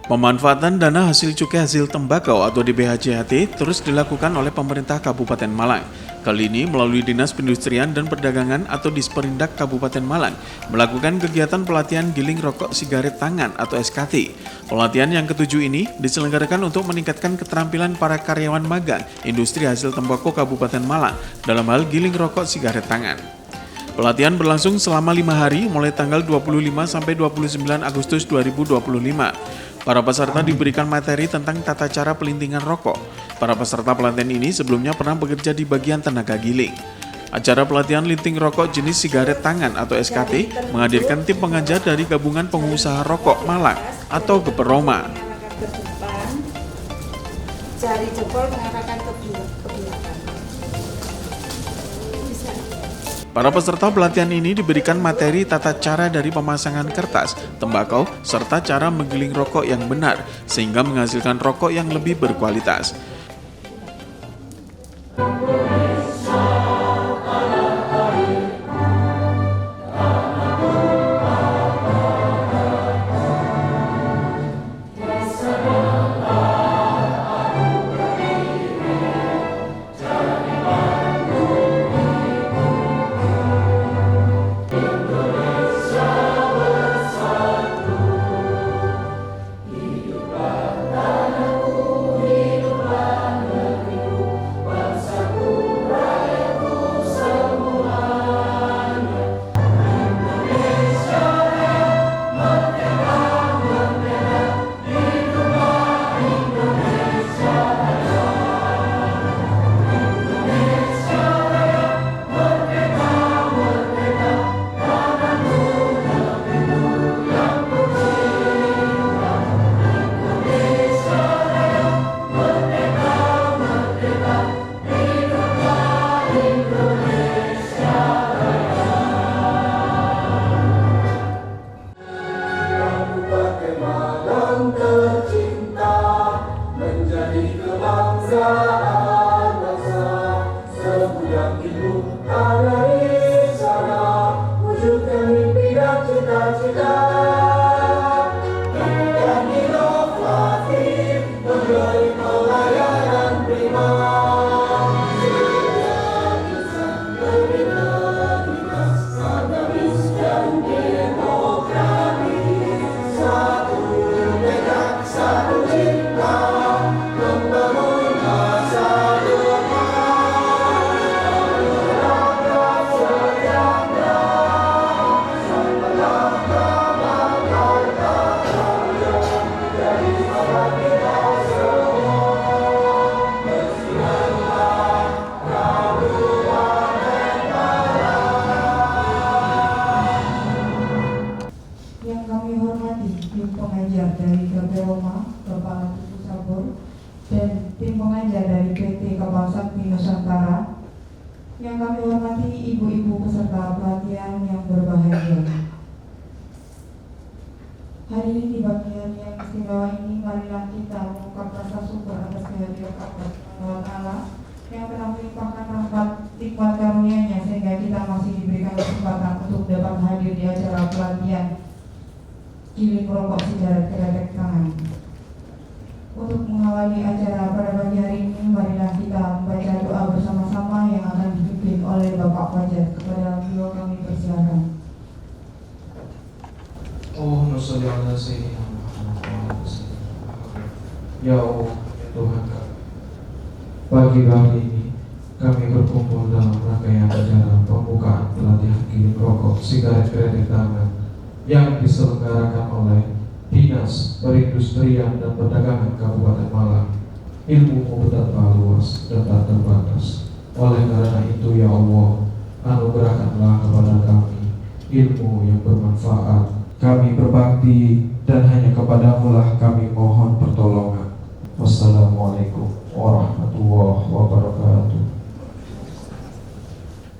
Pemanfaatan dana hasil cukai hasil tembakau atau DBHJHT terus dilakukan oleh pemerintah Kabupaten Malang. Kali ini melalui Dinas Perindustrian dan Perdagangan atau Disperindak Kabupaten Malang melakukan kegiatan pelatihan giling rokok sigaret tangan atau SKT. Pelatihan yang ketujuh ini diselenggarakan untuk meningkatkan keterampilan para karyawan magang industri hasil tembakau Kabupaten Malang dalam hal giling rokok sigaret tangan. Pelatihan berlangsung selama 5 hari mulai tanggal 25 sampai 29 Agustus 2025. Para peserta diberikan materi tentang tata cara pelintingan rokok. Para peserta pelatihan ini sebelumnya pernah bekerja di bagian tenaga giling. Acara pelatihan linting rokok jenis sigaret tangan atau SKT menghadirkan tim pengajar dari Gabungan Pengusaha Rokok Malang atau Geperoma. Jari jempol mengarahkan ke belakang. Para peserta pelatihan ini diberikan materi tata cara dari pemasangan kertas, tembakau, serta cara menggiling rokok yang benar, sehingga menghasilkan rokok yang lebih berkualitas. Yang kami hormati tim pengajar dari Geperoma, Kepala Suku Sabur, dan tim pengajar dari PT Kapal Sakti Nusantara. Yang kami hormati ibu-ibu peserta pelatihan yang berbahagia. Hari ini di bagian yang istimewa ini, marilah kita mengungkap rasa syukur atas kehadiran Allah Subhanahu wa Ta'ala yang telah melimpahkan rahmat nikmat karunia-Nya sehingga kita masih diberikan kesempatan untuk dapat hadir di acara pelatihan giling rokok sigaret tangan. Untuk mengawali acara pada pagi hari ini, marilah kita membaca doa bersama-sama yang akan dipimpin oleh Bapak Fajar. Kepada beliau kami persilakan. Allahumma sholli ala sayyidina Muhammad. Ya Allah, ya Tuhan kami, pagi hari ini kami berkumpul dalam rangkaian acara pembukaan pelatihan giling rokok sigaret tangan yang diselenggarakan oleh Dinas Perindustrian dan Perdagangan Kabupaten Malang. Ilmu betapa luas dan tak terbatas. Oleh karena itu ya Allah, anugerahkanlah kepada kami ilmu yang bermanfaat. Kami berbakti dan hanya kepadamu lah kami mohon pertolongan. Wassalamualaikum warahmatullahi wabarakatuh.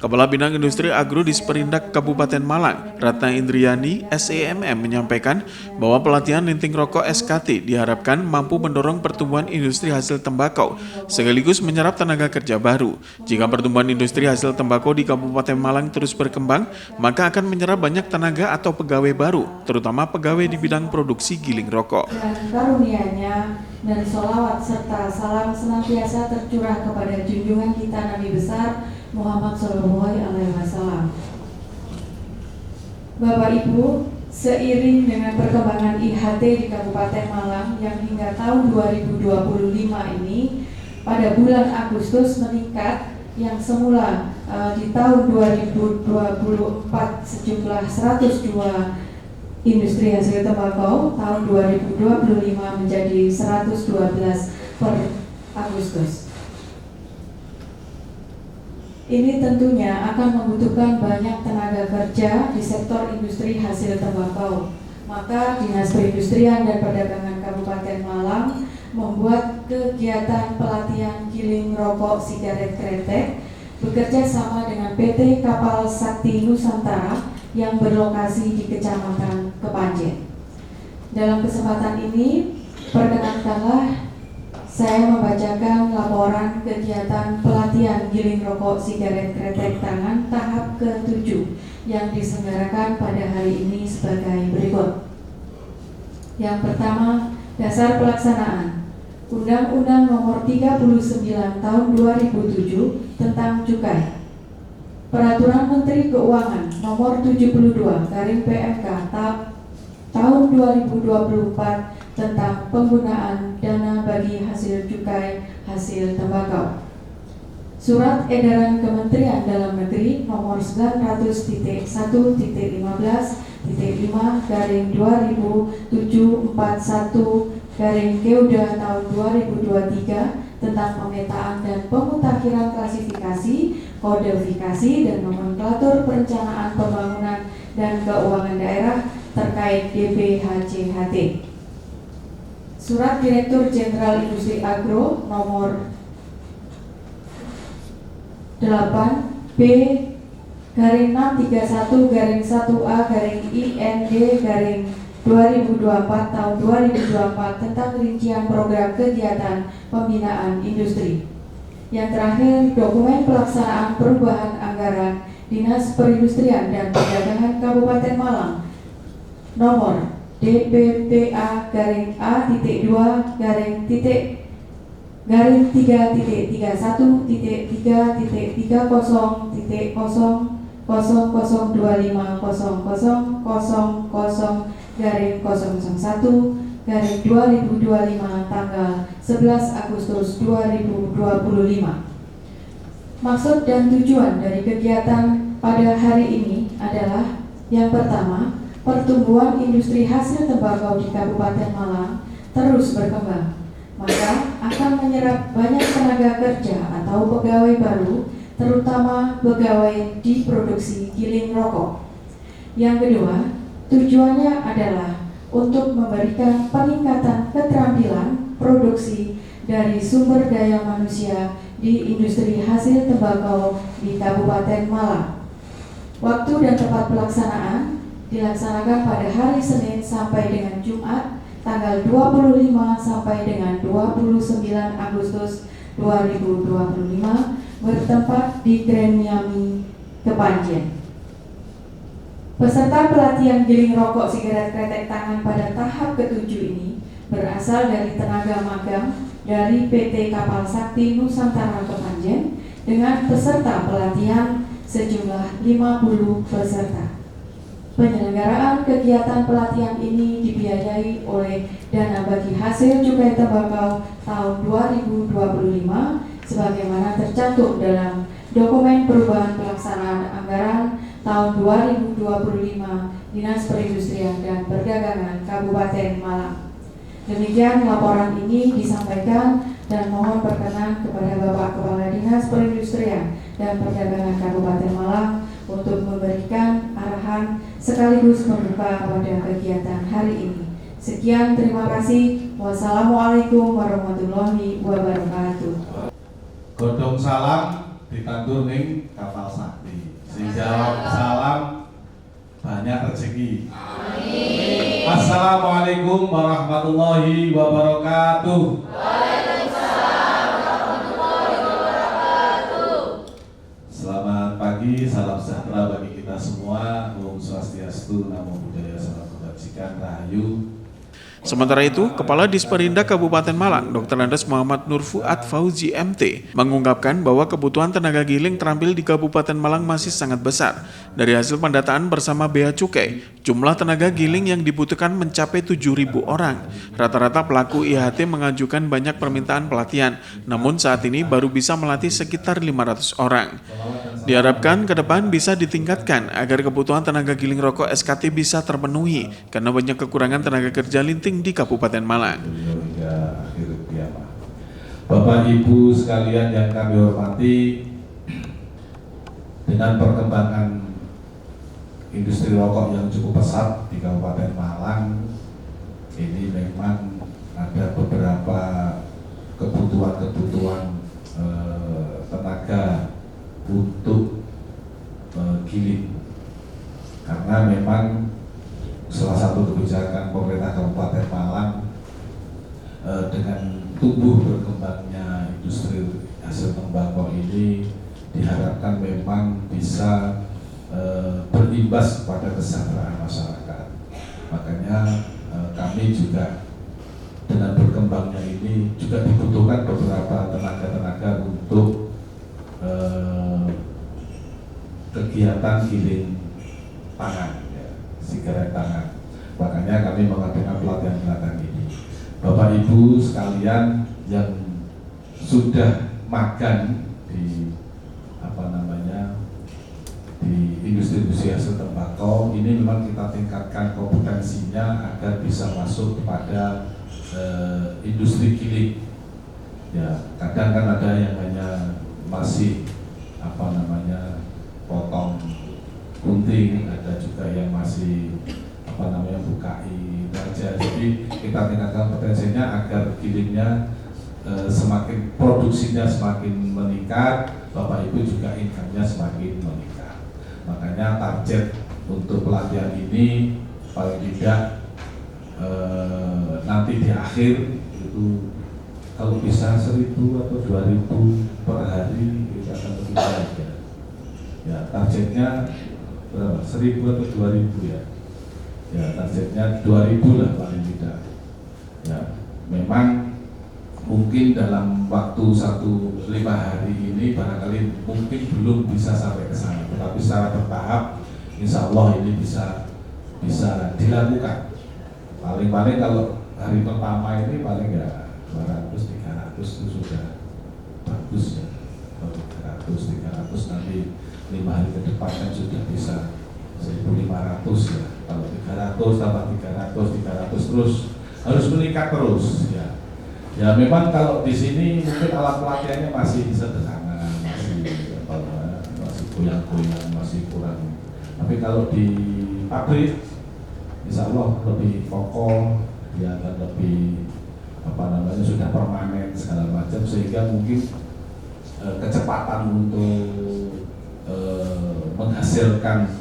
Kepala Bidang Industri Agro di Sperindak Kabupaten Malang, Ratna Indriani, SEMM, menyampaikan bahwa pelatihan linting rokok SKT diharapkan mampu mendorong pertumbuhan industri hasil tembakau, sekaligus menyerap tenaga kerja baru. Jika pertumbuhan industri hasil tembakau di Kabupaten Malang terus berkembang, maka akan menyerap banyak tenaga atau pegawai baru, terutama pegawai di bidang produksi giling rokok. Dan karunia-Nya dan sholawat serta salam senantiasa tercurah kepada junjungan kita Nabi besar Muhammad SAW. Bapak Ibu, seiring dengan perkembangan IHT di Kabupaten Malang yang hingga tahun 2025 ini pada bulan Agustus meningkat, yang semula di tahun 2024 sejumlah 102 industri hasil tembakau, tahun 2025 menjadi 112 per Agustus. Ini tentunya akan membutuhkan banyak tenaga kerja di sektor industri hasil tembakau. Maka Dinas Perindustrian dan Perdagangan Kabupaten Malang membuat kegiatan pelatihan giling rokok sigaret kretek bekerja sama dengan PT Kapal Sakti Nusantara yang berlokasi di Kecamatan Kepanjen. Dalam kesempatan ini, perkenankanlah saya membacakan laporan kegiatan pelatihan giling rokok sigaret kretek tangan tahap ke-7 yang diselenggarakan pada hari ini sebagai berikut. Yang pertama, dasar pelaksanaan Undang-Undang Nomor 39 Tahun 2007 tentang Cukai. Peraturan Menteri Keuangan Nomor 72 PMK Tahun 2024 tentang penggunaan dana bagi hasil cukai hasil tembakau. Surat Edaran Kementerian Dalam Negeri Nomor 900.1.15/2007/Keuda tahun 2023 tentang pemetaan dan pemutakhiran klasifikasi, kodifikasi dan nomenklatur perencanaan pembangunan dan keuangan daerah terkait DPHJHT. Surat Direktur Jenderal Industri Agro Nomor 8B/631-1A/IND/2024 tahun 2024 tentang rincian program kegiatan pembinaan industri. Yang terakhir, dokumen pelaksanaan perubahan anggaran Dinas Perindustrian dan Perdagangan Kabupaten Malang nomor DPPA/A-2-30-1-001/2025 tanggal 11 Agustus 2025. Maksud dan tujuan dari kegiatan pada hari ini adalah yang pertama, pertumbuhan industri hasil tembakau di Kabupaten Malang terus berkembang, maka akan menyerap banyak tenaga kerja atau pegawai baru, terutama pegawai di produksi giling rokok. Yang kedua, tujuannya adalah untuk memberikan peningkatan keterampilan produksi dari sumber daya manusia di industri hasil tembakau di Kabupaten Malang. Waktu dan tempat pelaksanaan dilaksanakan pada hari Senin sampai dengan Jumat tanggal 25 sampai dengan 29 Agustus 2025 bertempat di Grand Miami, Kepanjen. Peserta pelatihan giling rokok sigaret kretek tangan pada tahap ke-7 ini berasal dari tenaga magang dari PT Kapal Sakti Nusantara Kepanjen dengan peserta pelatihan sejumlah 50 peserta. Penyelenggaraan kegiatan pelatihan ini dibiayai oleh Dana Bagi Hasil Cukai Tembakau tahun 2025 sebagaimana tercantum dalam Dokumen Perubahan Pelaksanaan Anggaran tahun 2025 Dinas Perindustrian dan Perdagangan Kabupaten Malang. Demikian laporan ini disampaikan dan mohon perkenan kepada Bapak Kepala Dinas Perindustrian dan Perdagangan Kabupaten Malang untuk memberikan arahan sekaligus membuka pada kegiatan hari ini. Sekian, terima kasih. Wassalamualaikum warahmatullahi wabarakatuh. Godhong salam ditandur ning Kapal Sakti. Dijawab salam banyak rezeki. Amin. Assalamualaikum warahmatullahi wabarakatuh. Waalaikumsalam warahmatullahi wabarakatuh. Selamat pagi, salam sejahtera bagi kita semua. Om Swastiastu, Namo Buddhaya, Salam Kebajikan, Rahayu. Sementara itu, Kepala Disperindak Kabupaten Malang, Dr. Andes Muhammad Nur Fuad Fauzi MT, mengungkapkan bahwa kebutuhan tenaga giling terampil di Kabupaten Malang masih sangat besar. Dari hasil pendataan bersama Bea Cukai, jumlah tenaga giling yang dibutuhkan mencapai 7.000 orang. Rata-rata pelaku IHT mengajukan banyak permintaan pelatihan, namun saat ini baru bisa melatih sekitar 500 orang. Diharapkan ke depan bisa ditingkatkan agar kebutuhan tenaga giling rokok SKT bisa terpenuhi karena banyak kekurangan tenaga kerja linting di Kabupaten Malang. Bapak Ibu sekalian yang kami hormati, dengan perkembangan industri rokok yang cukup pesat di Kabupaten Malang, ini memang ada beberapa kebutuhan tenaga untuk giling, karena memang salah satu kebijakan pemerintah Kabupaten Malang dengan tumbuh berkembangnya industri hasil tembakau ini diharapkan memang bisa berimbas kepada kesejahteraan masyarakat. Makanya kami juga dengan berkembangnya ini juga dibutuhkan beberapa tenaga-tenaga untuk kegiatan giling tangan, sigaret tangan. Makanya kami mengadakan pelatihan ini. Bapak Ibu sekalian yang sudah magang di di industri hasil tembakau ini, memang kita tingkatkan kompetensinya agar bisa masuk kepada industri giling. Ya, kadang kan ada yang hanya masih potong gunting, ada juga yang masih bukai aja. Jadi kita tingkatkan potensinya agar gilingnya semakin produksinya semakin meningkat, Bapak Ibu juga income-nya semakin meningkat. Makanya target untuk pelatihan ini paling tidak nanti di akhir itu kalau bisa 1.000 atau 2.000 per hari kita akan lebih baik ya. Ya, targetnya berapa? 1.000 atau 2.000 ya. Ya, targetnya 2.000 lah paling tidak. Ya, memang mungkin dalam waktu 5 hari ini barangkali mungkin belum bisa sampai ke sana, tetapi secara bertahap insya Allah ini bisa dilakukan. Paling-paling kalau hari pertama ini paling ya 200-300 itu sudah bagus ya. 200-300 nanti 5 hari ke depan kan sudah bisa 1.500 ya. Kalau 300 tambah 300 terus harus meningkat terus ya. Ya memang kalau di sini mungkin alat pelatihannya masih sederhana, masih goyang-goyang, masih kurang. Tapi kalau di pabrik, insya Allah lebih kokoh, ya dan lebih sudah permanen segala macam, sehingga mungkin kecepatan untuk menghasilkan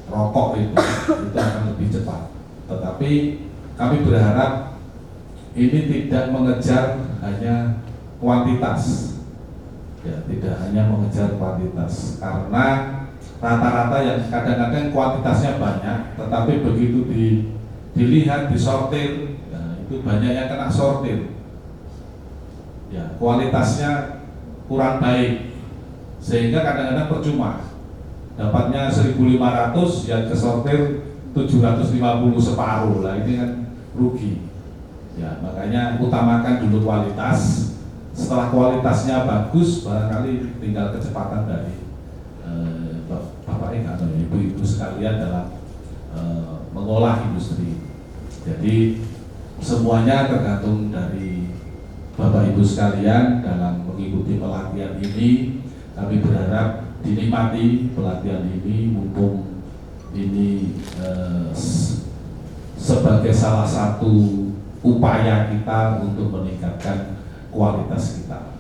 rokok itu akan lebih cepat. Tetapi kami berharap ini tidak mengejar hanya kuantitas, ya tidak hanya mengejar kuantitas, karena rata-rata yang kadang-kadang kuantitasnya banyak, tetapi begitu dilihat disortir, ya, itu banyak yang kena sortir, ya kualitasnya kurang baik, sehingga kadang-kadang percuma, dapatnya 1.500 yang kesortir 750 separuh lah, ini kan rugi. Ya, makanya utamakan dulu kualitas. Setelah kualitasnya bagus, barangkali tinggal kecepatan dari Bapak atau Ibu-ibu sekalian dalam mengolah industri. Jadi semuanya tergantung dari Bapak Ibu sekalian dalam mengikuti pelatihan ini. Kami berharap dinikmati pelatihan ini, mumpung ini sebagai salah satu upaya kita untuk meningkatkan kualitas kita.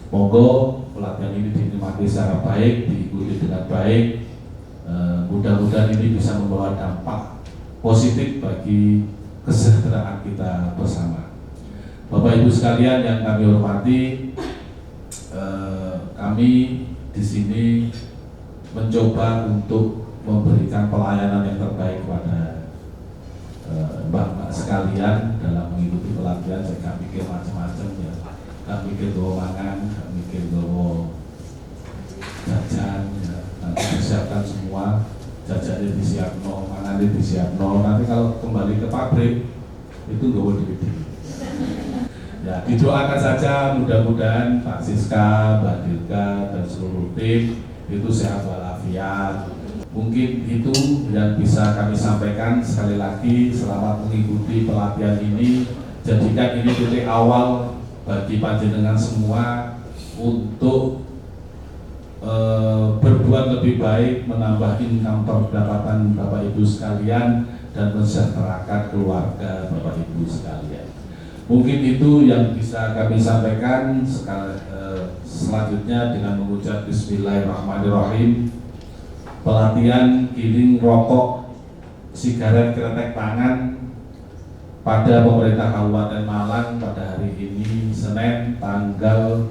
Monggo pelatihan ini dinikmati secara baik, diikuti dengan baik. Mudah-mudahan ini bisa membawa dampak positif bagi kesejahteraan kita bersama. Bapak Ibu sekalian yang kami hormati, kami di sini mencoba untuk memberikan pelayanan yang terbaik kepada mbak-mbak sekalian dalam mengikuti pelatihan. Saya nggak mikir macam-macam ya, nggak mikir bawa mangan, nggak mikir bawa jajan ya. Nanti disiapkan semua, jajannya disiapno, mangannya disiapno. Nanti kalau kembali ke pabrik itu nggak boleh duit. Ya, didoakan saja mudah-mudahan Pak Siska, Mbak Dirga, dan seluruh tim itu sehat walafiat. Mungkin itu yang bisa kami sampaikan. Sekali lagi, selamat mengikuti pelatihan ini. Jadikan ini titik awal bagi panjenengan semua untuk berbuat lebih baik, menambah income pendapatan Bapak Ibu sekalian, dan mensejahterakan keluarga Bapak Ibu sekalian. Mungkin itu yang bisa kami sampaikan. Selanjutnya dengan mengucap Bismillahirrahmanirrahim. Pelatihan giling rokok sigaret kretek tangan pada pemerintah Kabupaten Malang pada hari ini Senin tanggal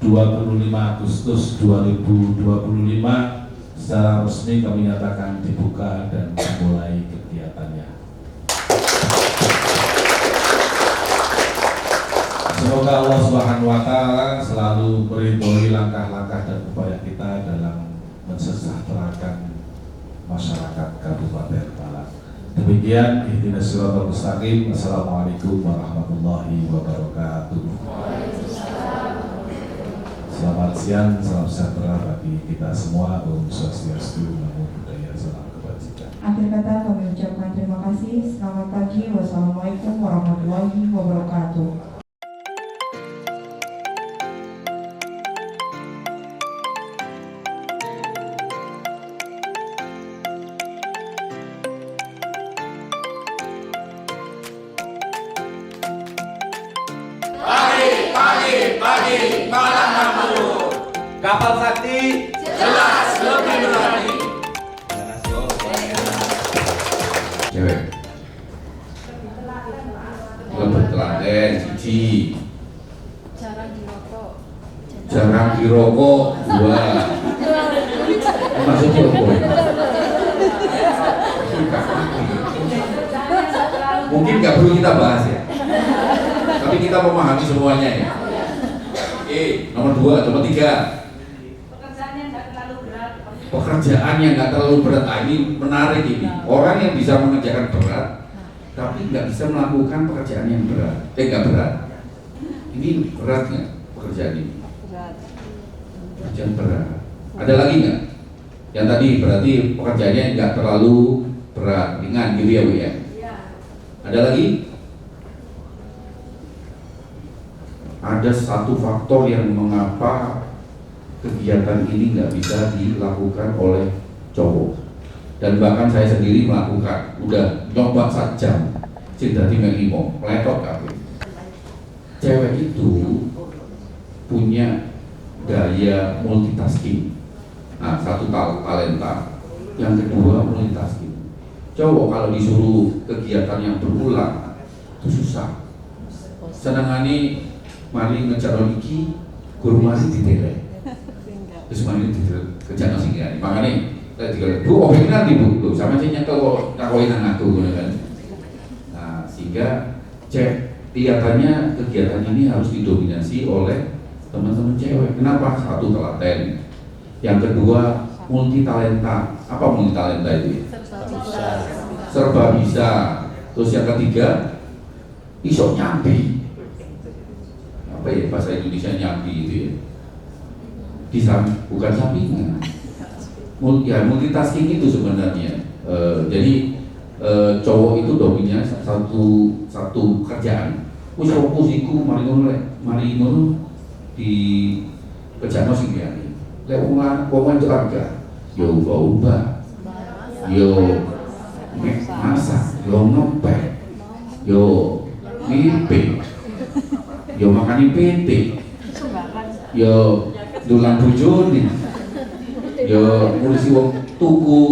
25 Agustus 2025 secara resmi kami nyatakan dibuka dan memulai kegiatannya. Semoga Allah Subhanahu wa Ta'ala selalu meridhoi langkah-langkah dan upaya kita dalam mensejahterakan masyarakat Kabupaten Malang. Demikian, ihdinas siratal mustaqim. Assalamualaikum warahmatullahi wabarakatuh. Selamat siang, salam sejahtera bagi kita semua. Om Swastiastu, Namo Buddhaya, salam kebajikan. Akhir kata kami ucapkan terima kasih. Selamat pagi. Wassalamualaikum warahmatullahi wabarakatuh. Pagi, malam makmur. Kapal Sakti jelas lebih berani. Cewek lebih telaten, cici jarang dirokok, dua masuk dirokok. Mungkin nggak perlu kita bahas ya, tapi kita memahami semuanya ya. Nomor 2, nomor 3. Pekerjaan yang nggak terlalu berat. Ini menarik ini. Orang yang bisa mengerjakan berat, tapi nggak bisa melakukan pekerjaan yang berat. Nggak berat. Ini berat nggak pekerjaan ini? Pekerjaan berat. Ada lagi nggak? Yang tadi berarti pekerjaannya nggak terlalu berat, ringan gitu ya Bu ya? Ada lagi? Ada satu faktor yang mengapa kegiatan ini nggak bisa dilakukan oleh cowok, dan bahkan saya sendiri melakukan, udah nyoba 1 jam, cinta di melimo, meletot kabeh. Cewek itu punya daya multitasking. Nah, satu talenta, yang kedua multitasking. Cowok kalau disuruh kegiatan yang berulang itu susah. Senangane mari ngejar iki guru mari ditelek. Terus mari kerjaan sing ya. Makane Bu obeng nanti Bu, lho sama sing nyekel takoki nang aku ngono kan. Nah, sehingga kelihatannya kegiatan ini harus didominasi oleh teman-teman cewek. Kenapa? Satu, telaten. Yang kedua, multi talenta. Apa multi talenta itu? Serba bisa. Terus yang ketiga, iso nyambi. Apa ya bahasa Indonesia nyambi itu ya? Bukan sampingan. Multitasking itu sebenarnya. Jadi cowok itu dominasi satu kerjaan. Wis fokus iku mari ngono di kerjaan sing liyane. Lek wong itu harga yo ubah. Yo masak, yo ngepek. Yo ngipik. Yo makani PT. ya dolan bojone, ya ngurusi wong tuku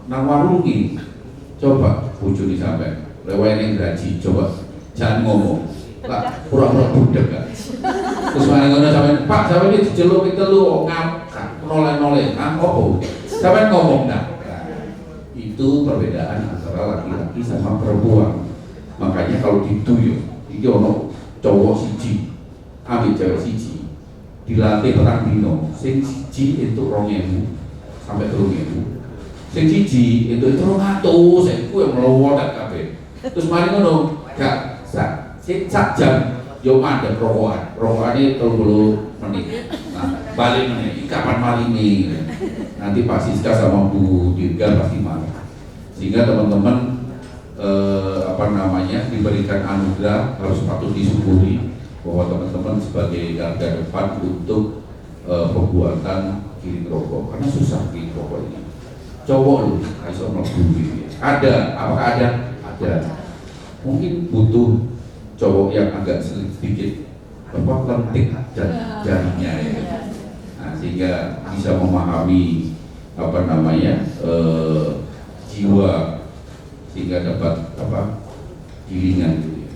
nang warung iki. Coba bojone sampean lewene gaji, coba jangan ngomong. Lah pura-pura budek kan. Terus mari ngono sampean, Pak, sampean iki diceluk ping telu ngap noleh-noleh, opo? Sampean ngomong dah. Itu perbedaan antara laki-laki sama perempuan. Makanya kalau dituyuk, iki ono cowok siji, ambil cewek siji, dilatih petang dino, sing siji itu 2.000 sampai 3.000, sing siji itu 200, saya ku yang melowotan kabeh. Terus mari ngono, gak sak jam yo mandek rokokane 30 menit. Nah, balik meneh, kapan maline? Nanti Pak Siska sama Bu Dirga pasti marah. Sehingga teman-teman diberikan anugerah harus patut disyukuri bahwa teman-teman sebagai garda depan untuk pembuatan kirim rokok, karena susah kirim rokok ini. Cowok loh, iso mlebu gitu. Ada, apakah ada? Ada. Mungkin butuh cowok yang agak sedikit lentik jarinya ya. Nah, sehingga bisa memahami jiwa, sehingga dapat gilingan gitu ya.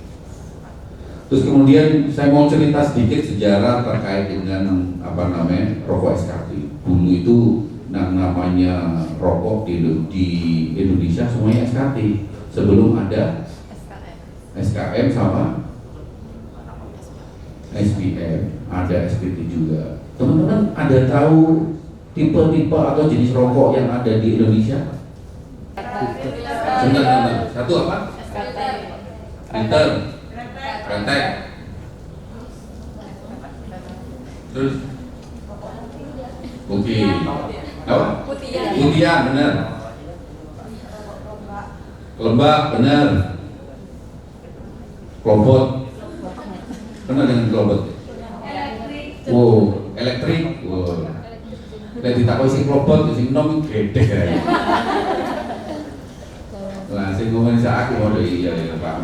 Terus kemudian saya mau cerita sedikit sejarah terkait dengan rokok SKT. Dulu itu namanya rokok di Indonesia semuanya SKT sebelum ada SKM sama SPM, ada SPT juga. Teman-teman ada tahu tipe-tipe atau jenis rokok yang ada di Indonesia? Sebentar. Satu apa? Pinter, Rentek. Terus oke. Apa? Putihan, benar. Lembak, benar. Klobot. Pernah dengan klobot? Wow, elektrik. Wow. Nek ditakoki sing klobot sing nom gede kae. Lah sing ngomong sak aku iya Pak.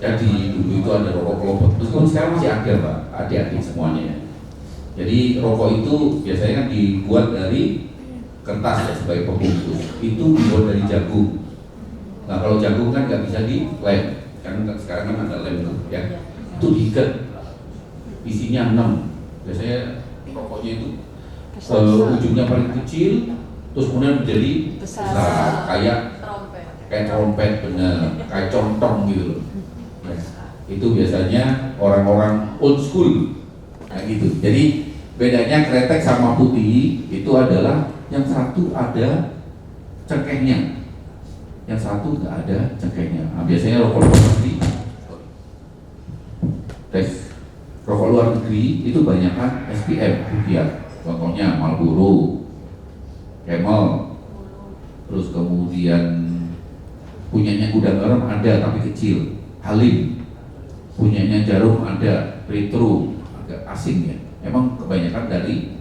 Jadi dulu itu ada rokok klobot. Terus sekarang masih ada Pak, adik-adik semuanya. Jadi rokok itu biasanya kan dibuat dari kertas ya, sebagai pembungkus. Itu dibuat dari jagung. Nah kalau jagung kan nggak bisa dilem, kan sekarang kan ada lem tuh ya. Itu diikat, isinya 6. Biasanya rokoknya itu ujungnya paling kecil, terus kemudian menjadi besar, kayak trompet bener, kayak contong gitu. Ya, itu biasanya orang-orang old school, nah gitu. Jadi bedanya kretek sama putih itu adalah yang satu ada cengkehnya, yang satu nggak ada cengkehnya. Nah, biasanya rokok luar negeri, rokok luar negeri itu banyak kan SPM, putihan. Contohnya Marlboro, Camel, terus kemudian punyanya Gudang Garam ada tapi kecil, Halim, punyanya Jarum ada, Petro, agak asing ya. Emang kebanyakan dari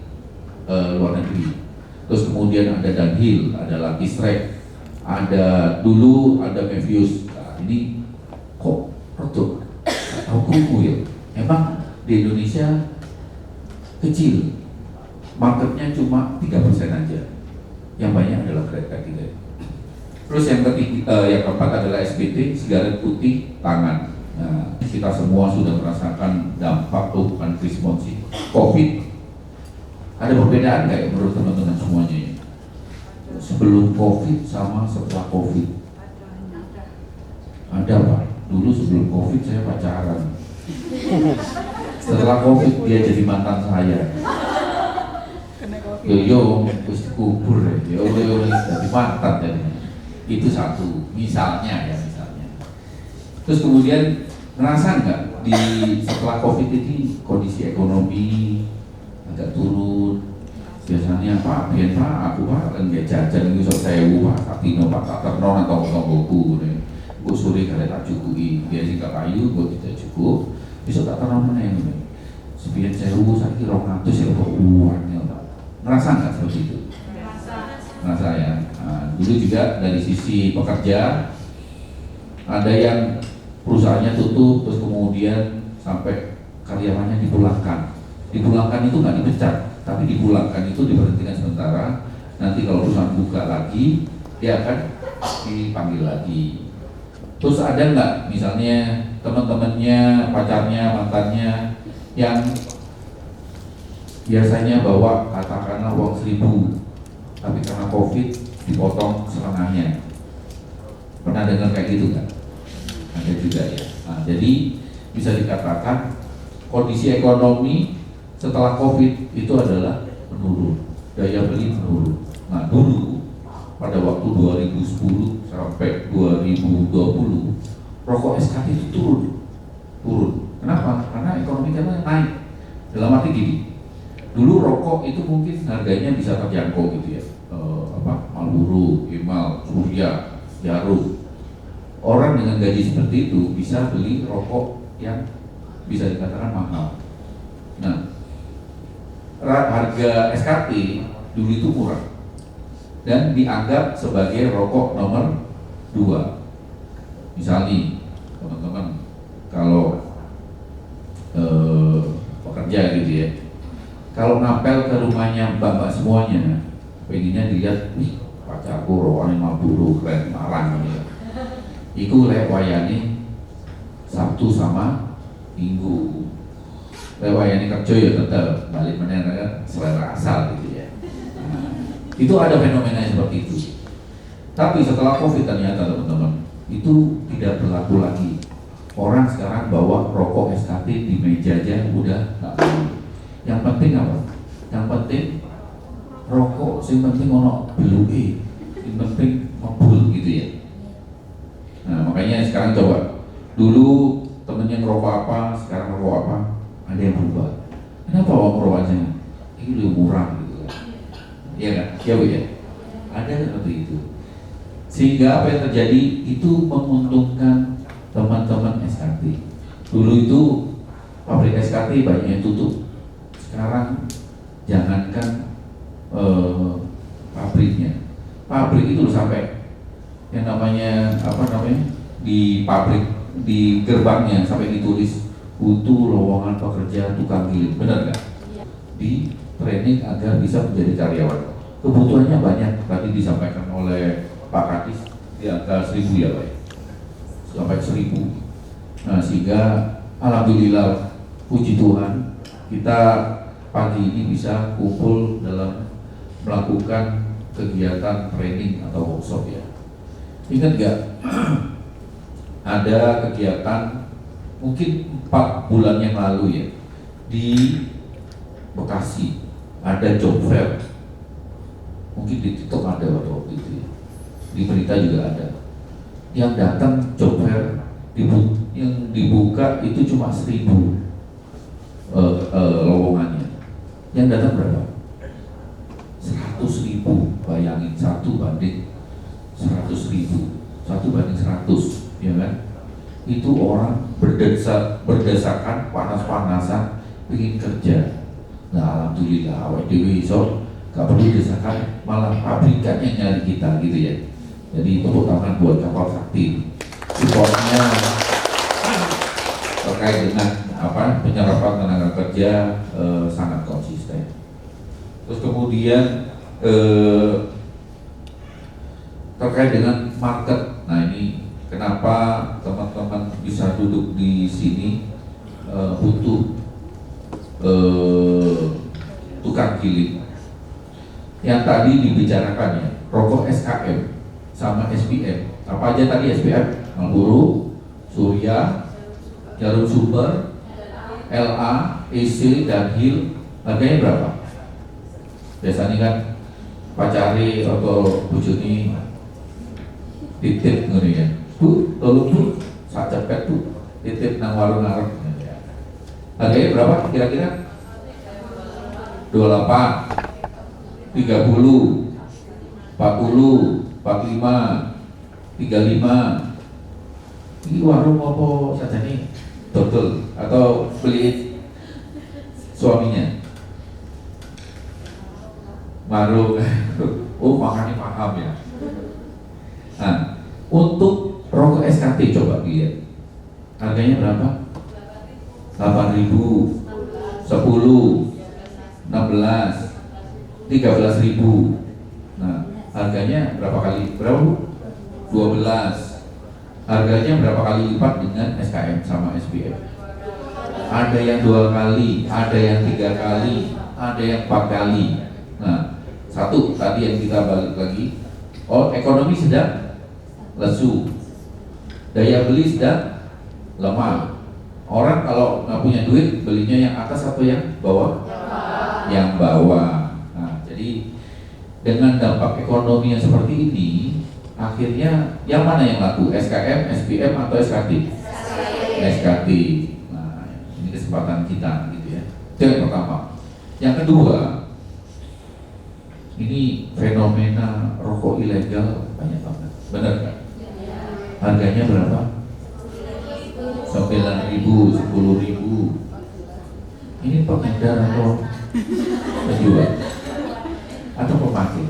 luar negeri. Terus kemudian ada Dunhill, ada Lucky Strike, ada dulu ada Mevius. Nah, ini kok rotok atau kuku ya? Emang di Indonesia kecil, marketnya cuma 3% aja. Yang banyak adalah kretek gitu. Terus yang keempat adalah SPT, sigaret putih tangan. Nah, kita semua sudah merasakan dampak bukan respon sih COVID. Ada perbedaan nggak ya menurut teman-teman semuanya ya? Sebelum COVID sama setelah COVID? Ada Pak. Dulu sebelum COVID saya pacaran. Setelah COVID dia jadi mantan saya. Yo terus kubur ya. Yo jadi mantan jadinya. Itu satu, misalnya. Terus kemudian ngerasa nggak di setelah COVID ini kondisi ekonomi agak turun? Biasanya Pak, biar Pak, aku Pak kan nggak jajan itu sewu Pak, tapi no Pak tak ternon atau buku nih. Gue sore kalian tak cukupi, biasanya nggak kayu, gue tidak cukup. Besok tak ternon mana yang ini? Sepian sewu, saya kira 200 ya kok uangnya Pak. Ngerasa nggak seperti itu? Ngerasa ya. Nah, dulu juga dari sisi pekerja ada yang perusahaannya tutup terus kemudian sampai karyawannya dipulangkan Dipulangkan itu nggak dipecat, tapi dipulangkan itu diberhentikan sementara. Nanti kalau perusahaan buka lagi, dia akan dipanggil lagi. Terus ada nggak misalnya teman-temannya, pacarnya, mantannya yang biasanya bawa katakanlah uang 1.000, tapi karena COVID dipotong setengahnya. Pernah dengar kayak gitu kan? Ada juga ya. Nah, jadi bisa dikatakan kondisi ekonomi setelah COVID itu adalah menurun, daya beli menurun. Nah, dulu pada waktu 2010 sampai 2020 rokok SKT itu turun. Kenapa? Karena ekonomi kita naik. Dalam arti gini, dulu rokok itu mungkin harganya bisa terjangkau gitu ya, Marlboro, Kemal, Surya, Jarum. Orang dengan gaji seperti itu bisa beli rokok yang bisa dikatakan mahal. Nah, harga SKT dulu itu murah dan dianggap sebagai rokok nomor 2. Misalnya teman-teman kalau pekerja gitu ya, kalau ngapel ke rumahnya mbak-mbak semuanya, pengennya dilihat, wih pacarku rokokan Marlboro keren larang gitu. Iku lek wayane Sabtu sama Minggu. Wayane kerja ya tetap balik meneh selera asal gitu ya. Nah, itu ada fenomena seperti itu. Tapi setelah COVID ternyata teman-teman itu tidak berlaku lagi. Orang sekarang bawa rokok SKT di meja aja udah nggak perlu. Yang penting apa? Yang penting rokok, yang penting ono beluke, yang penting ngebul gitu ya. Nah makanya sekarang coba, dulu temennya ngerokok apa, sekarang ngerokok apa, ada yang berubah. Kenapa rokoknya? Ini lebih murah gitu kan? Iya kan? Iya Bu ya? Ada seperti itu. Sehingga apa yang terjadi itu menguntungkan teman-teman SKT. Dulu itu pabrik SKT banyak yang tutup. Sekarang jangankan pabriknya, pabrik itu sampai yang namanya di pabrik, di gerbangnya sampai ditulis butuh lowongan pekerja tukang giling, benar nggak? Di training agar bisa menjadi karyawan. Kebutuhannya banyak, tadi disampaikan oleh Pak Kadis di angka 1.000 ya Pak, sampai 1.000. Nah sehingga alhamdulillah puji Tuhan kita pagi ini bisa kumpul dalam melakukan kegiatan training atau workshop ya. Ingat nggak? Ada kegiatan mungkin 4 bulan yang lalu ya di Bekasi ada job fair. Mungkin di TikTok ada waktu itu ya. Di berita juga ada. Yang datang job fair yang dibuka itu cuma 1.000 lowongannya. Yang datang berapa? 100.000. Bayangin 1 banding 100.000, 1 banding 100, ya kan? Itu orang berdesakan panas-panasan ingin kerja. Nah alhamdulillah awal dewi so gak perlu desakan, malah pabrikan yang nyari kita gitu ya. Jadi tepuk tangan buat Kapal Sakti. Supportnya terkait dengan penyerapan tenaga kerja sangat konsisten. Terus kemudian terkait dengan market. Nah ini kenapa teman-teman bisa duduk di sini butuh tukang giling. Yang tadi dibicarakan ya, rokok SKM sama SPM. Apa aja tadi SPM? Marlboro, Surya, Jarum Super, LA, EC, dan Hill. Harganya berapa? Biasanya kan pacari atau bujuni titip ngene ya. Bu, tolong Bu, sak cepet Bu, titip nang warung ngarep. Harganya berapa kira-kira? 28, 30, 40, 45, 35. Ini warung apa saja nih? Dodol atau beli suaminya? Warung. Oh makanya paham ya. Nah, untuk rokok SKT coba lihat. Harganya berapa? 8.000, 16.000, 16, 13.000. Nah, harganya berapa kali? Berapa Bu? 12. Harganya berapa kali lipat dengan SKM sama SPM? Ada yang 2 kali, ada yang 3 kali, ada yang 4 kali. Nah, satu tadi yang kita balik lagi, ekonomi sedang lesu, daya beli sedang lemah. Orang kalau nggak punya duit belinya yang atas atau yang bawah? Yang bawah. Nah, jadi dengan dampak ekonomi yang seperti ini, akhirnya yang mana yang laku? SKM, SPM atau SKT? SKT. Nah, ini kesempatan kita gitu ya. Itu yang pertama. Yang kedua, ini fenomena rokok ilegal banyak banget. Benar kan? Harganya berapa? 9.000, 10.000. Ini pengedar atau penjual? Atau pemakai?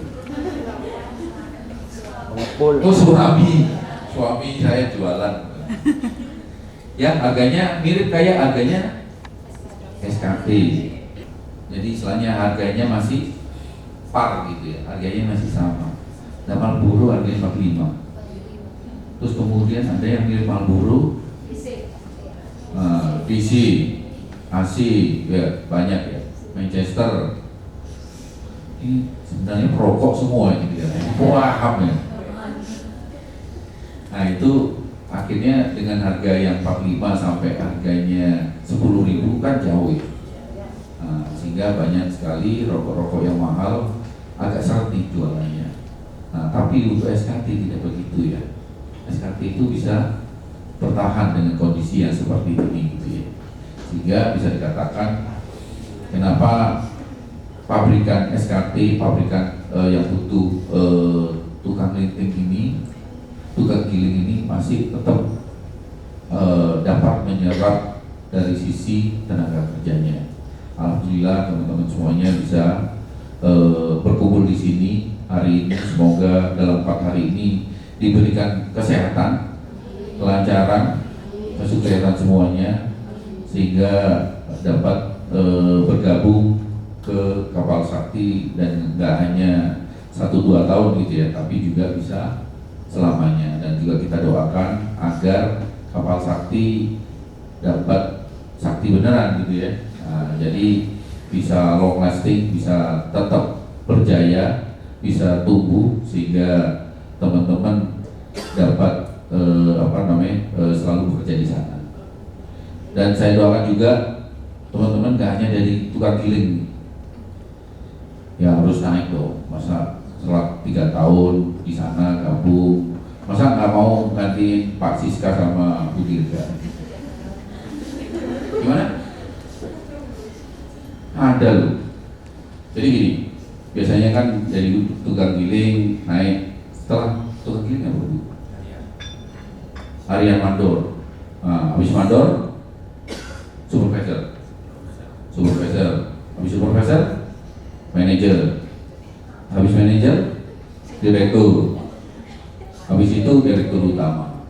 Oh, suami saya jualan. Ya, harganya mirip kayak harganya SKP. Jadi istilahnya harganya masih par gitu ya, harganya masih sama. Dan Marlboro harganya 45. Terus kemudian ada yang mirip Marlboro, DC, AC, ya banyak ya, Manchester. Ini sebenarnya perokok semua gitu ya, paham ya. Nah itu akhirnya dengan harga yang 45 sampai harganya 10.000 kan jauh ya. Nah, sehingga banyak sekali rokok-rokok yang mahal agak serti jualannya. Nah tapi untuk SKT tidak begitu ya. SKT itu bisa bertahan dengan kondisi yang seperti ini gitu ya. Sehingga bisa dikatakan kenapa pabrikan SKT, pabrikan yang butuh tukang linting ini, tukang giling ini masih tetap dapat menyerap dari sisi tenaga kerjanya. Alhamdulillah teman-teman semuanya bisa berkumpul di sini hari ini. Semoga dalam 4 hari ini diberikan kesehatan, kelancaran, kesuksesan semuanya, sehingga dapat bergabung ke kapal sakti dan nggak hanya 1-2 tahun gitu ya, tapi juga bisa selamanya. Dan juga kita doakan agar kapal sakti dapat sakti beneran gitu ya. Nah, jadi bisa long lasting, bisa tetap berjaya, bisa tumbuh sehingga teman-teman dapat selalu bekerja di sana. Dan saya doakan juga teman-teman gak hanya dari tukang giling ya harus naik dong. Masa setelah 3 tahun di sana gabung, masa nggak mau gantiin Pak Siska sama Bu Dirga? Gimana? Ada loh. Jadi gini, biasanya kan dari tukang giling naik, setelah tukang giling apa Bu? Harian mandor. Nah, habis mandor supervisor. Habis supervisor manajer. Habis manajer direktur. Habis itu direktur utama.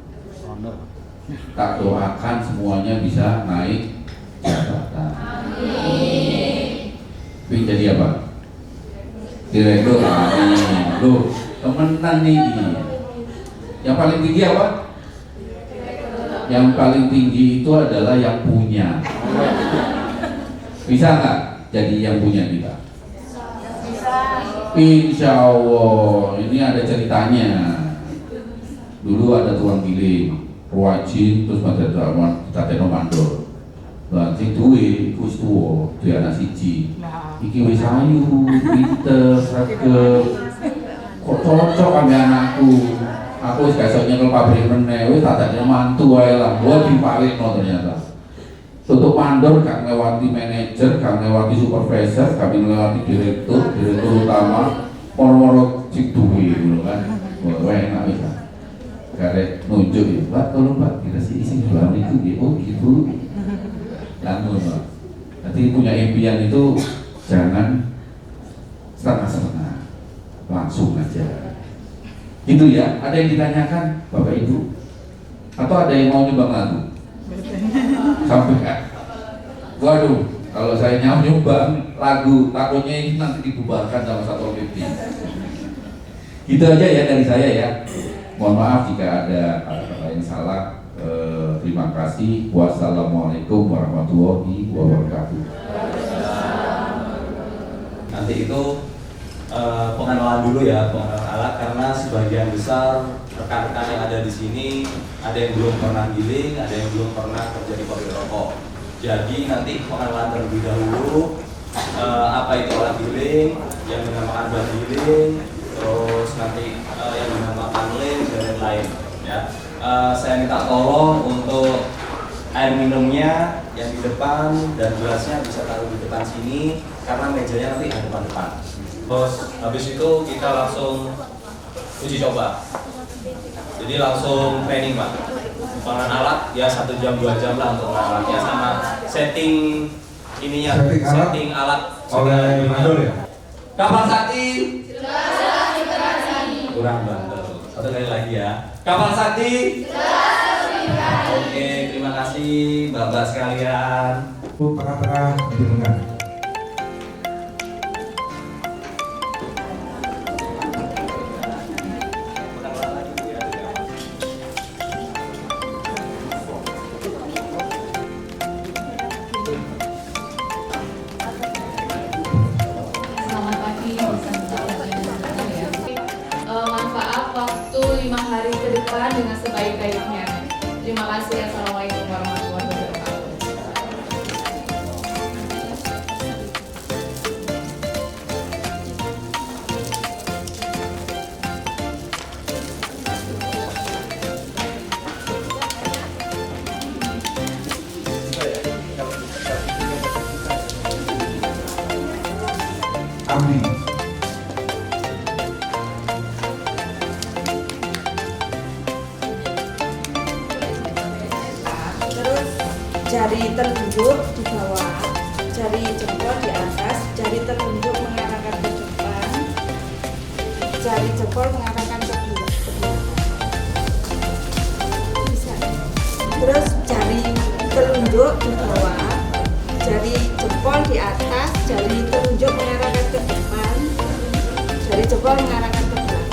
Tak doakan semuanya bisa naik jabatan. Tapi jadi apa? Direktur. Loh, temenan nih. Yang paling tinggi apa? Yang paling tinggi itu adalah yang punya. Bisa nggak jadi yang punya kita? Insya Allah. Ini ada ceritanya. Dulu ada tukang giling, Ruwajin, terus Tateno mandor. Sing duwe wis tuwa, duwe anak siji. Iki wis ayu, pinter, sregep. Kok cocok ambek anakku. Aku wis gak iso nyekel pabrik meneh, wis tak dadekno mantu wae lah. Gua dipalingno ternyata. Tutup mandor gak ngelewati manajer, gak ngelewati supervisor, gak ngelewati direktur utama, moro-moro cik duwe ngono kan. Wah enak wis. Karek nunjuk ya, Pak tolong Pak dikasih isi jualan itu ya. Oh gitu. Langsung Pak. Nanti punya impian itu jangan setengah-setengah, langsung aja. Gitu ya, ada yang ditanyakan Bapak Ibu? Atau ada yang mau nyumbang lagu? Sampai kan? Waduh, Kalau saya nyumbang lagu, takutnya ini nanti dibubarkan sama Satpol PP. Gitu aja ya dari saya ya. Mohon maaf jika ada kata-kata yang salah. Terima kasih. Wassalamualaikum warahmatullahi wabarakatuh. Nanti itu pengenalan dulu ya, pengenalan alat, karena sebagian besar rekan-rekan yang ada di sini ada yang belum pernah giling, ada yang belum pernah kerja di pabrik rokok. Jadi nanti pengenalan terlebih dahulu apa itu alat giling, yang dinamakan ban giling, terus nanti yang dinamakan lem dan lain-lain. Ya, saya minta tolong untuk air minumnya yang di depan dan gelasnya bisa taruh di depan sini karena mejanya nanti ada depan-depan. Terus habis itu kita langsung uji coba. Jadi langsung training Pak. Penggunaan alat ya 1 jam 2 jam lah untuk alatnya, sama setting ininya, setting alat oleh Mandor ya. Kapal sakti kurang banget. Satu kali lagi ya. Kapal sakti. Oke, terima kasih Bapak sekalian. Tengah-tengah di tengah. Selamat pagi, manfaat waktu 5 hari ke depan dengan sebaik-baiknya. Terima kasih. Assalamualaikum warahmatullahi wabarakatuh. Abdi. Terus jari telunjuk di bawah, jari jempol di atas, jari telunjuk mengarahkan ke depan, jari jempol mengarahkan ke belakang. Bisa. Terus jari telunjuk di bawah, jari jempol di atas, jari telunjuk mengarahkan ke depan, jari jempol mengarahkan ke belakang.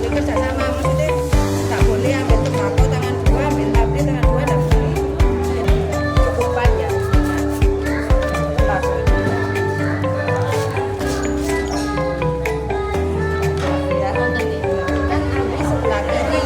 kerjasama, maksudnya nggak boleh ambil tembakau tangan dua, ambil HP tangan dua, dan cukupan ya. Tembakau ya, kan ambil sebelah kiri.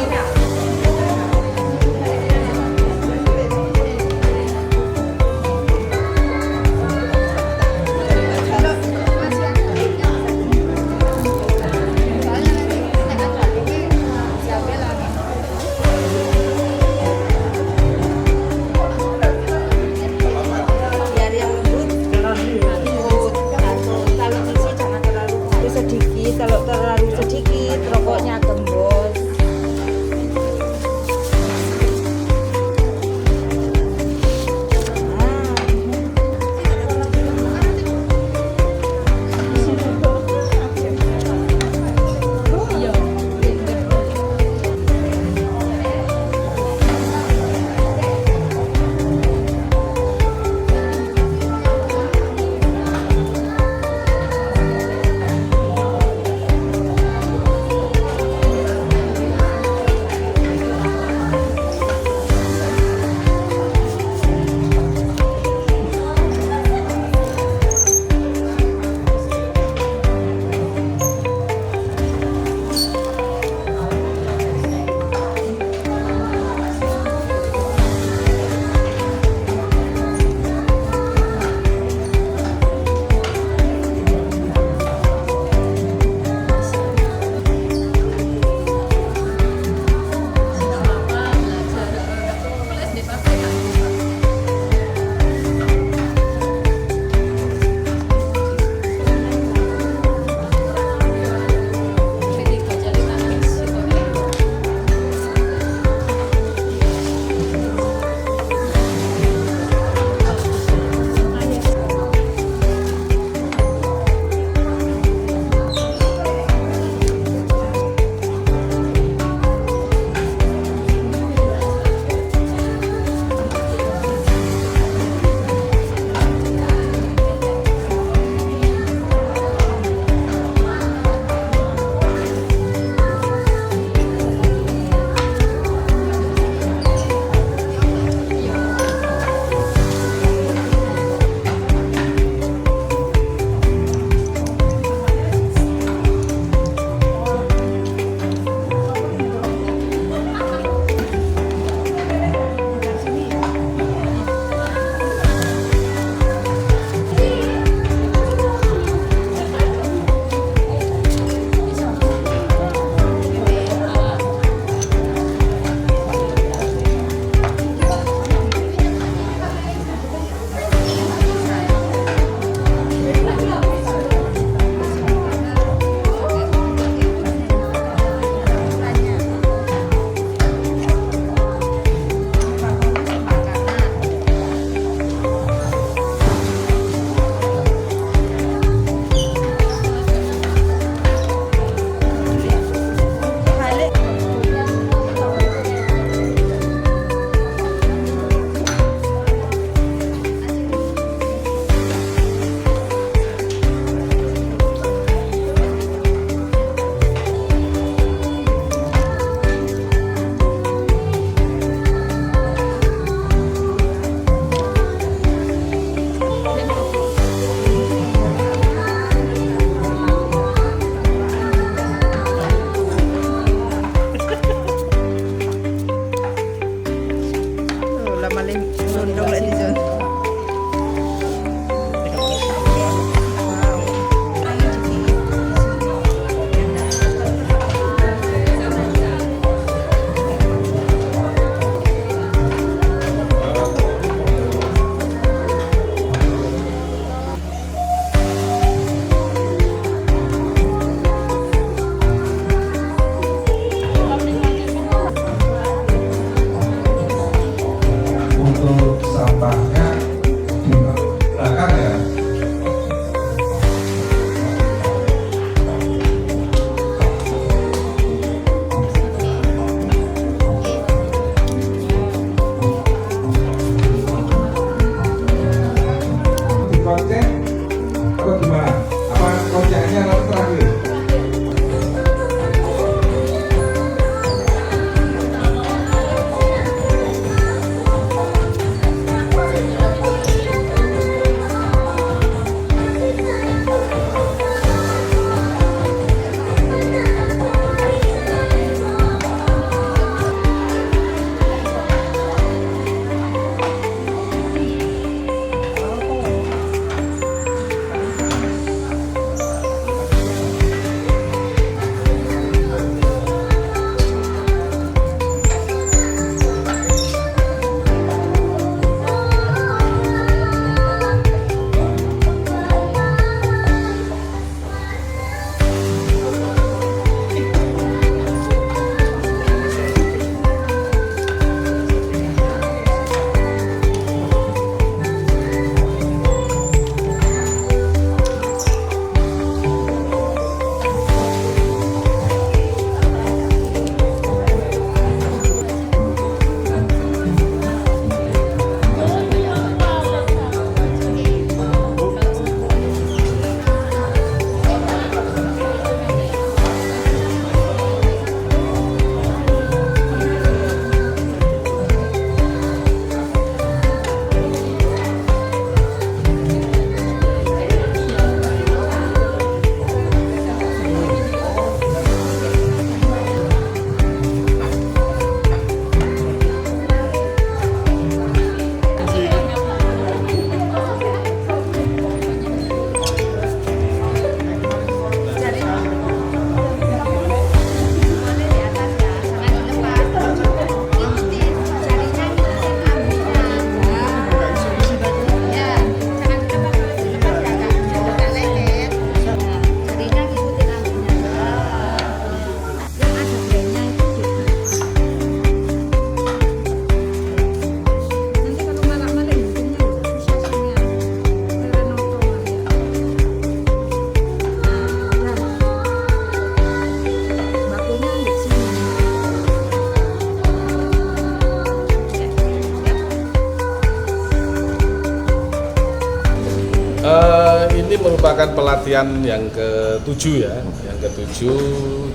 merupakan pelatihan yang ke-7 ya, yang ke-7.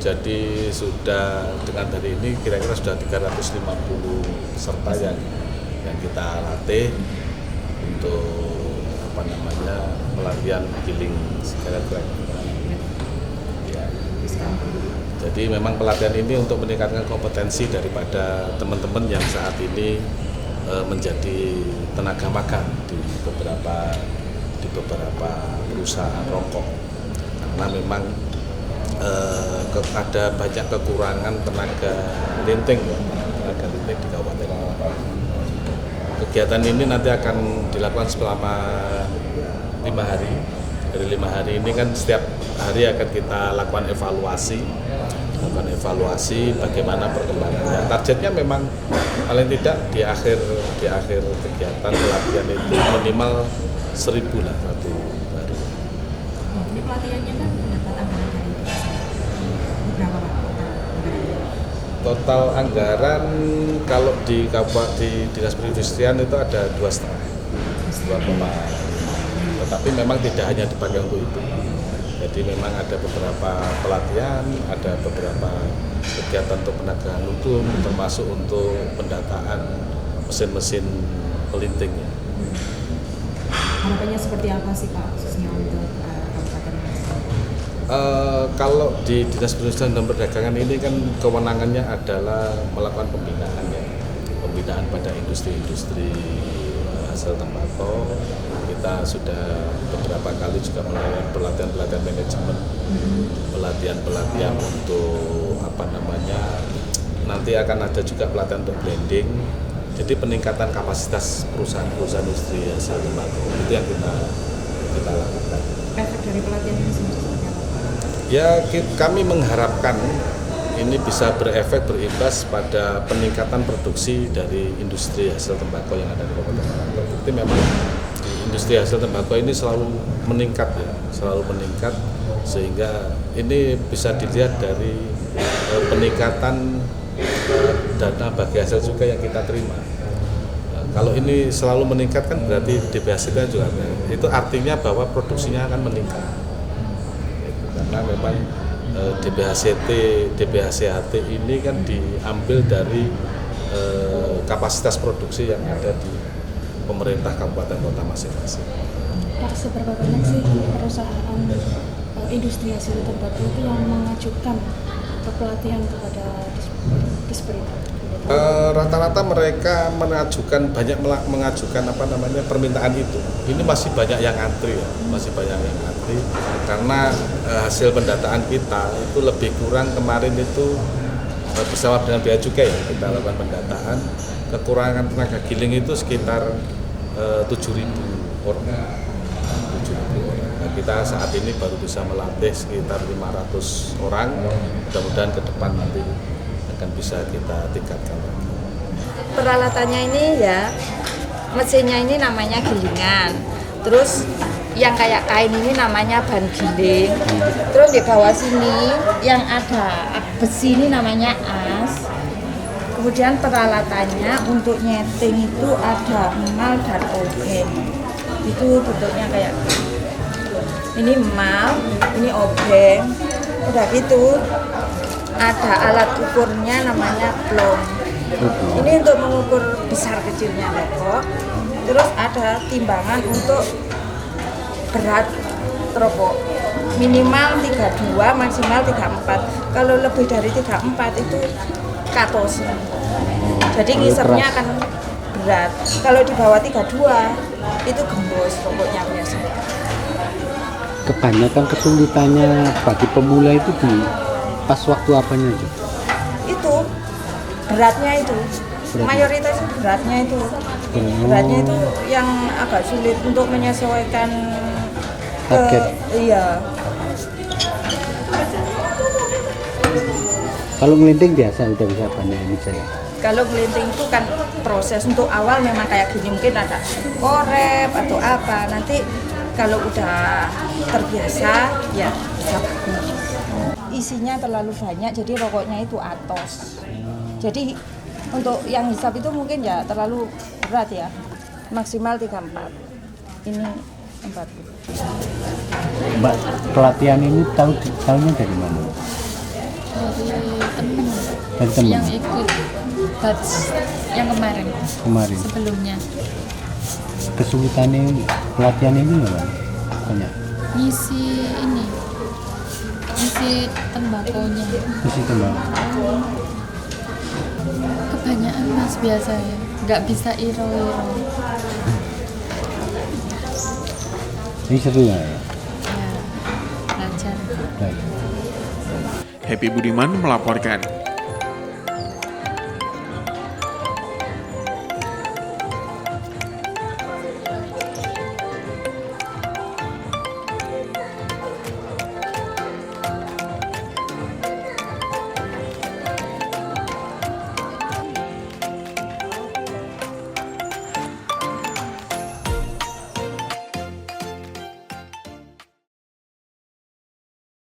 Jadi sudah dengan hari ini kira-kira sudah 350 peserta yang kita latih untuk pelatihan giling segala track. Ya. Jadi memang pelatihan ini untuk meningkatkan kompetensi daripada teman-teman yang saat ini menjadi tenaga magang di beberapa perusahaan rokok, karena memang ada banyak kekurangan tenaga linting di Kabupaten Malang. Kegiatan ini nanti akan dilakukan selama 5 hari. Dari 5 hari ini kan setiap hari akan kita lakukan evaluasi bagaimana perkembangannya. Targetnya memang paling tidak di akhir kegiatan pelatihan itu minimal 1.000 lah satu hari. Ini pelatihannya kan mendapat anggaran dari berapa Pak? Total anggaran kalau di Dinas Perindustrian itu ada 2,5. Tetapi memang tidak hanya dipakai untuk itu. Jadi memang ada beberapa pelatihan, ada beberapa kegiatan untuk penegakan hukum, termasuk untuk pendataan mesin-mesin pelintingnya. Harapannya seperti apa sih Pak, khususnya untuk Kabupaten Malang? Kalau di Dinas Perindustrian dan Perdagangan ini kan kewenangannya adalah melakukan pembinaan pada industri-industri hasil tembakau. Kita sudah beberapa kali juga melakukan pelatihan manajemen, pelatihan untuk nanti akan ada juga pelatihan untuk blending. Jadi peningkatan kapasitas perusahaan-perusahaan industri hasil tembakau itu yang kita lakukan. Efek dari pelatihan ini seperti apa? Ya, kami mengharapkan ini bisa berimbas pada peningkatan produksi dari industri hasil tembakau yang ada di Kabupaten Malang. Jadi memang industri hasil tembakau ini selalu meningkat sehingga ini bisa dilihat dari peningkatan dana bagi hasil juga yang kita terima. Kalau ini selalu meningkat kan berarti DBHCT juga itu artinya bahwa produksinya akan meningkat. Karena memang DBHCT ini kan diambil dari kapasitas produksi yang ada di pemerintah kabupaten kota masing-masing. Pak, seberapa banyak sih perusahaan industri hasil tembakau itu yang mengajukan pelatihan kepada Disperindak? Rata-rata mereka mengajukan permintaan itu. Ini masih banyak yang antri karena hasil pendataan kita itu lebih kurang kemarin itu bersama dengan Bea Cukai ya kita lakukan pendataan. Kekurangan tenaga giling itu sekitar 7.000 orang. Nah, kita saat ini baru bisa melatih sekitar 500 orang. Mudah-mudahan ke depan nanti akan bisa kita tingkatkan. Peralatannya ini ya, mesinnya ini namanya gilingan. Terus yang kayak kain ini namanya ban giling. Terus di bawah sini yang ada besi ini namanya as. Kemudian peralatannya untuk nyeting itu ada emal dan obeng. Itu bentuknya kayak ini emal, ini obeng. Udah gitu ada alat ukurnya namanya plong. Ini untuk mengukur besar kecilnya rokok. Terus ada timbangan untuk berat rokok. Minimal 32, maksimal 34. Kalau lebih dari 34 itu katos. Jadi ngisepnya akan berat. Kalau di bawah 32 itu gembos rokoknya biasanya. Kebanyakan kesulitannya bagi pemula itu di pas waktu apanya aja? Itu beratnya itu. Mayoritas beratnya itu. Beratnya itu yang agak sulit untuk menyesuaikan target. Iya. Kalau ngelinting biasa udah bisa banyak ini saya. Kalau ngelinting itu kan proses untuk awal memang kayak gini, mungkin ada korep atau apa. Nanti kalau udah terbiasa ya bisa bagus. Isinya terlalu banyak jadi rokoknya itu atos. Jadi untuk yang hisap itu mungkin ya terlalu berat ya. Maksimal 34. Ini tempatku. Mbak, pelatihan ini tahunya dari mana? Dari temen Dari teman? yang ikut batch yang kemarin sebelumnya. Kesulitannya pelatihan ini apa? Banyak. Ngisi tembakonya. Ngisi tembakau. Kebanyakan mas biasanya nggak bisa iro-iro. Ini seru ya? Belajar. Happy Budiman melaporkan.